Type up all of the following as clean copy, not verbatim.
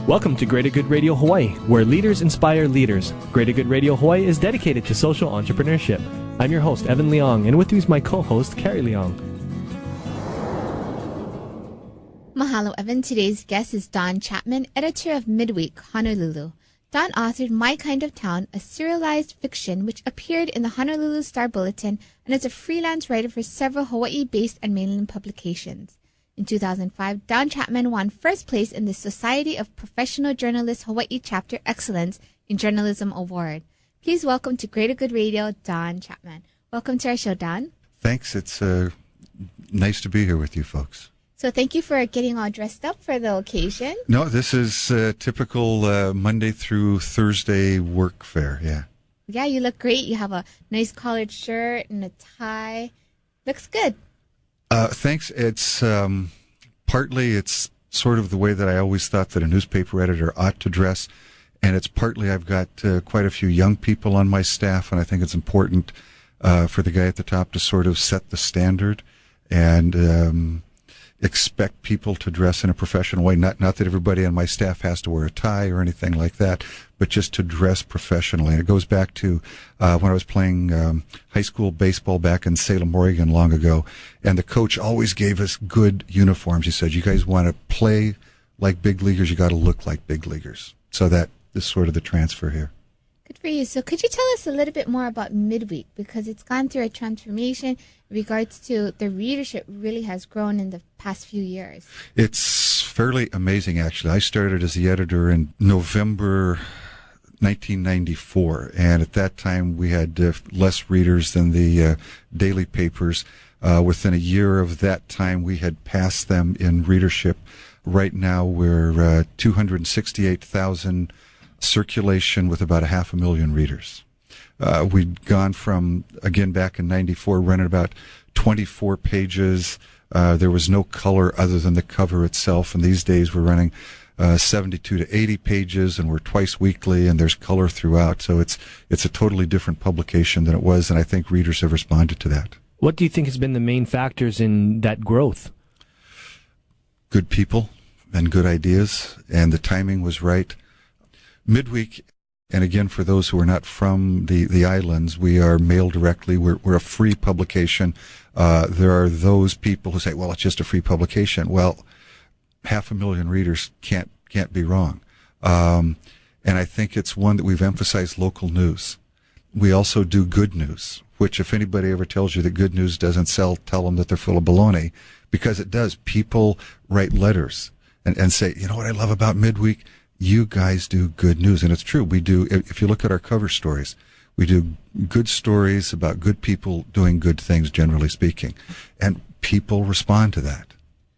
Welcome to Greater Good Radio Hawaii, where leaders inspire leaders. Greater Good Radio Hawaii is dedicated to social entrepreneurship. I'm your host, Evan Leong, and with me is my co-host, Carrie Leong. Mahalo, Evan. Today's guest is Don Chapman, editor of MidWeek Honolulu. Don authored My Kind of Town, a serialized fiction which appeared in the Honolulu Star Bulletin and is a freelance writer for several Hawaii-based and mainland publications. In 2005, Don Chapman won first place in the Society of Professional Journalists Hawaii Chapter Excellence in Journalism Award. Please welcome to Greater Good Radio, Don Chapman. Welcome to our show, Don. Thanks. It's nice to be here with you folks. So thank you for getting all dressed up for the occasion. No, this is typical Monday through Thursday work fare, yeah. Yeah, you look great. You have a nice collared shirt and a tie. Looks good. Thanks. It's partly it's sort of the way that I always thought that a newspaper editor ought to dress, and it's partly I've got quite a few young people on my staff, and I think it's important for the guy at the top to sort of set the standard and expect people to dress in a professional way. Not that everybody on my staff has to wear a tie or anything like that, but just to dress professionally. And it goes back to when I was playing high school baseball back in Salem, Oregon long ago, and the coach always gave us good uniforms. He said, you guys want to play like big leaguers, you got to look like big leaguers. So that is sort of the transfer here. Good for you. So could you tell us a little bit more about MidWeek? Because it's gone through a transformation in regards to the readership really has grown in the past few years. It's fairly amazing, actually. I started as the editor in November 1994, and at that time we had less readers than the daily papers. Within a year of that time, we had passed them in readership. Right now we're 268,000 circulation with about 500,000 readers. We'd gone from, again, back in 94, running about 24 pages. There was no color other than the cover itself, and these days we're running 72 to 80 pages, and we're twice weekly, and there's color throughout. So it's a totally different publication than it was, and I think readers have responded to that. What do you think has been the main factors in that growth? Good people and good ideas, and the timing was right. MidWeek, and again, for those who are not from the islands, we are mailed directly. We're a free publication. There are those people who say, well, it's just a free publication. Well, 500,000 readers can't be wrong. And I think it's one that we've emphasized local news. We also do good news, which if anybody ever tells you that good news doesn't sell, tell them that they're full of baloney, because it does. People write letters and say, you know what I love about MidWeek? You guys do good news. And it's true. We do. If you look at our cover stories, we do good stories about good people doing good things, generally speaking. And people respond to that.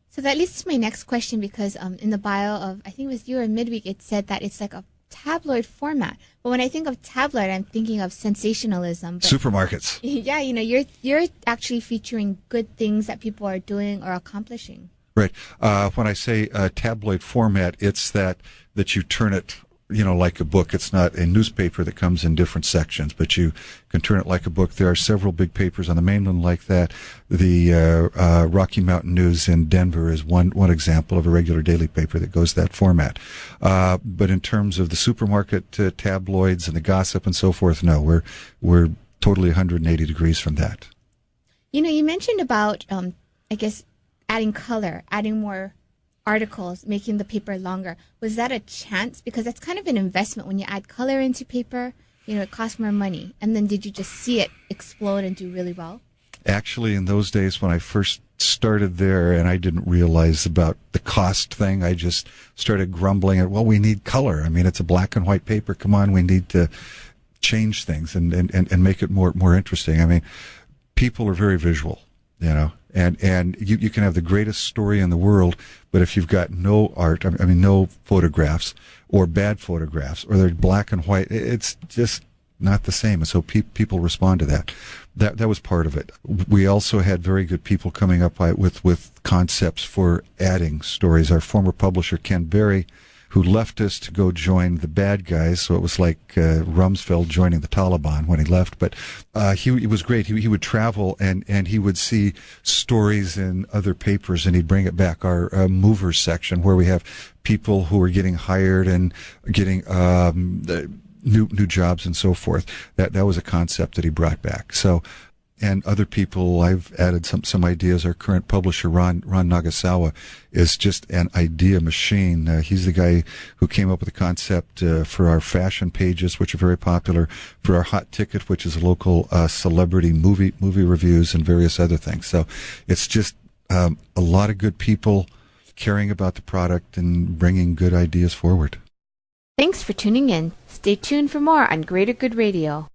So that leads to my next question, because in the bio of, I think it was you or MidWeek, it said that it's like a tabloid format. But when I think of tabloid, I'm thinking of sensationalism. But supermarkets. Yeah, you're actually featuring good things that people are doing or accomplishing. Right. When I say tabloid format, it's that you turn it, like a book. It's not a newspaper that comes in different sections, but you can turn it like a book. There are several big papers on the mainland like that. The Rocky Mountain News in Denver is one example of a regular daily paper that goes that format. But in terms of the supermarket tabloids and the gossip and so forth, no, we're totally 180 degrees from that. You mentioned about, adding color, adding more articles, making the paper longer. Was that a chance? Because that's kind of an investment when you add color into paper. It costs more money. And then did you just see it explode and do really well? Actually, in those days when I first started there and I didn't realize about the cost thing, I just started grumbling at, well, we need color. I mean, it's a black and white paper. Come on, we need to change things and make it more interesting. I mean, people are very visual, And you can have the greatest story in the world, but if you've got no art, no photographs or bad photographs, or they're black and white, it's just not the same. And so people respond to that. That was part of it. We also had very good people coming up with concepts for adding stories. Our former publisher, Ken Berry, who left us to go join the bad guys. So it was like Rumsfeld joining the Taliban when he left. But he was great. He would travel and he would see stories in other papers, and he'd bring it back. Our movers section, where we have people who are getting hired and getting new jobs and so forth. That was a concept that he brought back. So, and other people, I've added some ideas. Our current publisher, Ron Nagasawa, is just an idea machine. He's the guy who came up with the concept for our fashion pages, which are very popular, for our Hot Ticket, which is a local celebrity movie reviews, and various other things. So it's just a lot of good people caring about the product and bringing good ideas forward. Thanks for tuning in. Stay tuned for more on Greater Good Radio.